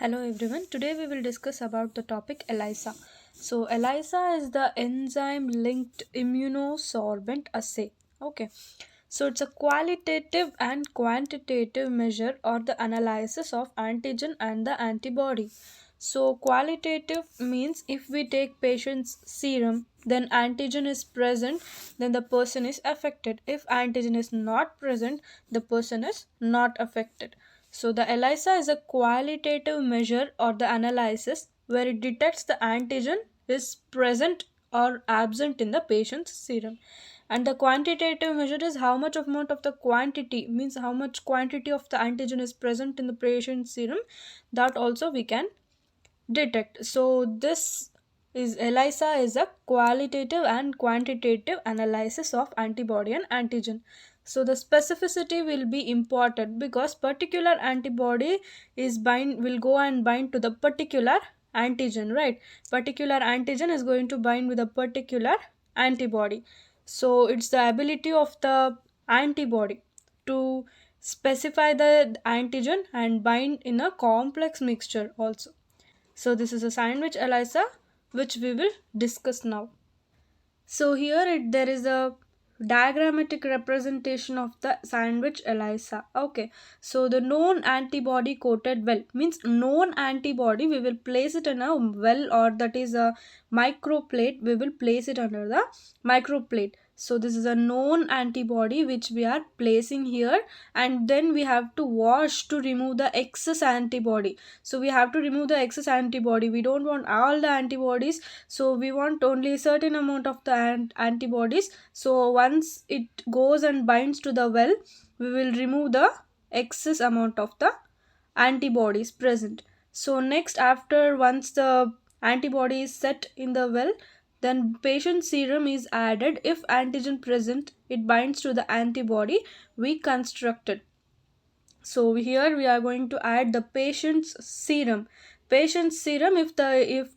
Hello everyone. Today we will discuss about the topic ELISA. So ELISA is the enzyme linked immunosorbent assay. Okay. So it's a qualitative and quantitative measure or the analysis of antigen and the antibody. So qualitative means if we take patient's serum, then antigen is present, then the person is affected. If antigen is not present, the person is not affected. So the ELISA is a qualitative measure or the analysis where it detects the antigen is present or absent in the patient's serum. And the quantitative measure is how much amount of the quantity, means how much quantity of the antigen is present in the patient's serum, that also we can detect. So this is ELISA is a qualitative and quantitative analysis of antibody and antigen. So the specificity will be important because particular antibody is will go and bind to the particular antigen, right? Particular antigen is going to bind with a particular antibody. So it's the ability of the antibody to specify the antigen and bind in a complex mixture also. So this is a sandwich ELISA which we will discuss now. So here there is a diagrammatic representation of the sandwich ELISA. Okay, so the known antibody coated well means known antibody, we will place it in a well, or that is a microplate. We will place it under the microplate. So this is a known antibody which we are placing here, and then we have to wash to remove the excess antibody. So we have to remove the excess antibody. We don't want all the antibodies, so we want only a certain amount of the antibodies. So once it goes and binds to the well, we will remove the excess amount of the antibodies present. So next, after once the antibody is set in the well, then patient serum is added. If antigen present, it binds to the antibody we constructed. So here we are going to add the patient's serum. Patient's serum, if the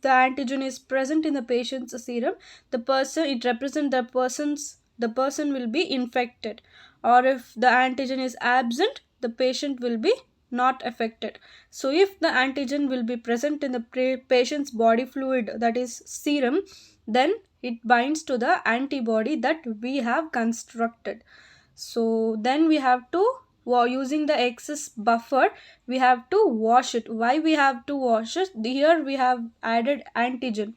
antigen is present in the patient's serum, the person, it represents the person will be infected. Or if the antigen is absent, the patient will be not affected. So if the antigen will be present in the patient's body fluid, that is serum, then it binds to the antibody that we have constructed. So then we have to, while using the excess buffer, we have to wash it. Why we have to wash it? Here we have added antigen.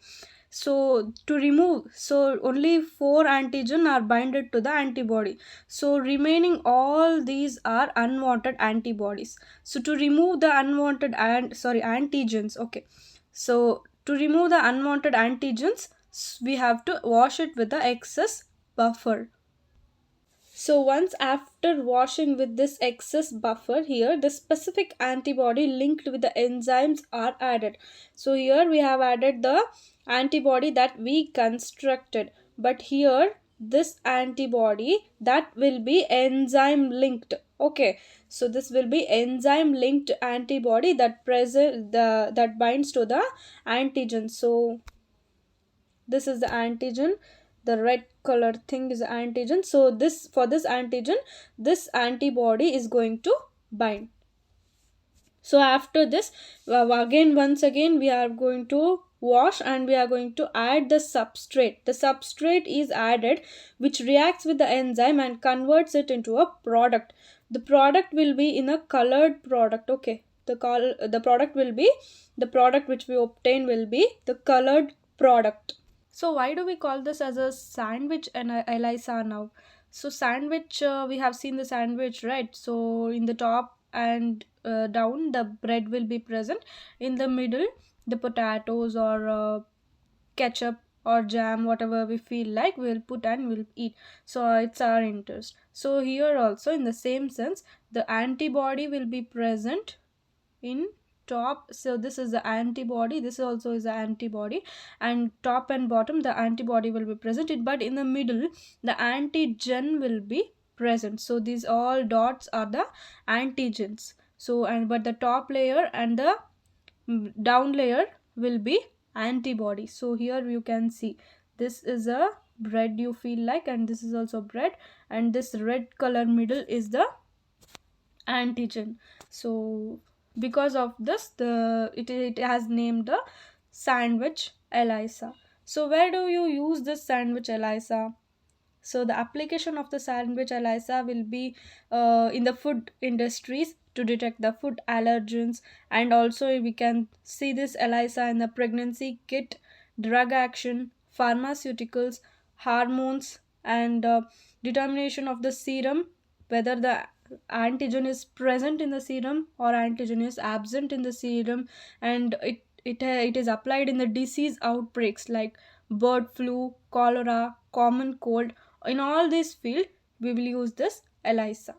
So to remove, so only 4 antigen are binded to the antibody. So remaining all these are unwanted antibodies. So to remove the unwanted antigens, okay. So to remove the unwanted antigens, we have to wash it with the excess buffer. So once after washing with this excess buffer, here the specific antibody linked with the enzymes are added. So here we have added the antibody that we constructed, but here this antibody that will be enzyme linked. Okay, so this will be enzyme linked antibody that that binds to the antigen. So this is the antigen, the red color thing is antigen. So this, for this antigen, this antibody is going to bind. So after this, once again we are going to wash and we are going to add the substrate. The substrate is added which reacts with the enzyme and converts it into a product. The product will be in a colored product. Okay, the product will be, the product which we obtain will be the colored product. So why do we call this as a sandwich and ELISA now? So sandwich, we have seen the sandwich, right? So in the top and down, the bread will be present. In the middle, the potatoes or ketchup or jam, whatever we feel like, we'll put and we'll eat. So it's our interest. So here also, in the same sense, the antibody will be present in top. So this is the antibody, this also is the antibody, and top and bottom the antibody will be present, but in the middle the antigen will be present. So these all dots are the antigens. So and but the top layer and the down layer will be antibody. So here you can see this is a bread you feel like, and this is also bread, and this red color middle is the antigen. So Because of this, it has named the Sandwhich ELISA. So where do you use this Sandwich ELISA? So the application of the Sandwich ELISA will be in the food industries to detect the food allergens, and also we can see this ELISA in the pregnancy kit, drug action, pharmaceuticals, hormones, and determination of the serum, whether the antigen is present in the serum or antigen is absent in the serum, and it is applied in the disease outbreaks like bird flu, cholera, common cold. In all this field, we will use this ELISA.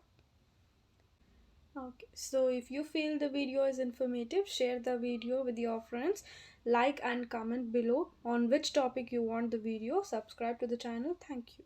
Okay, so if you feel the video is informative, share the video with your friends, like and comment below on which topic you want the video, subscribe to the channel. Thank you.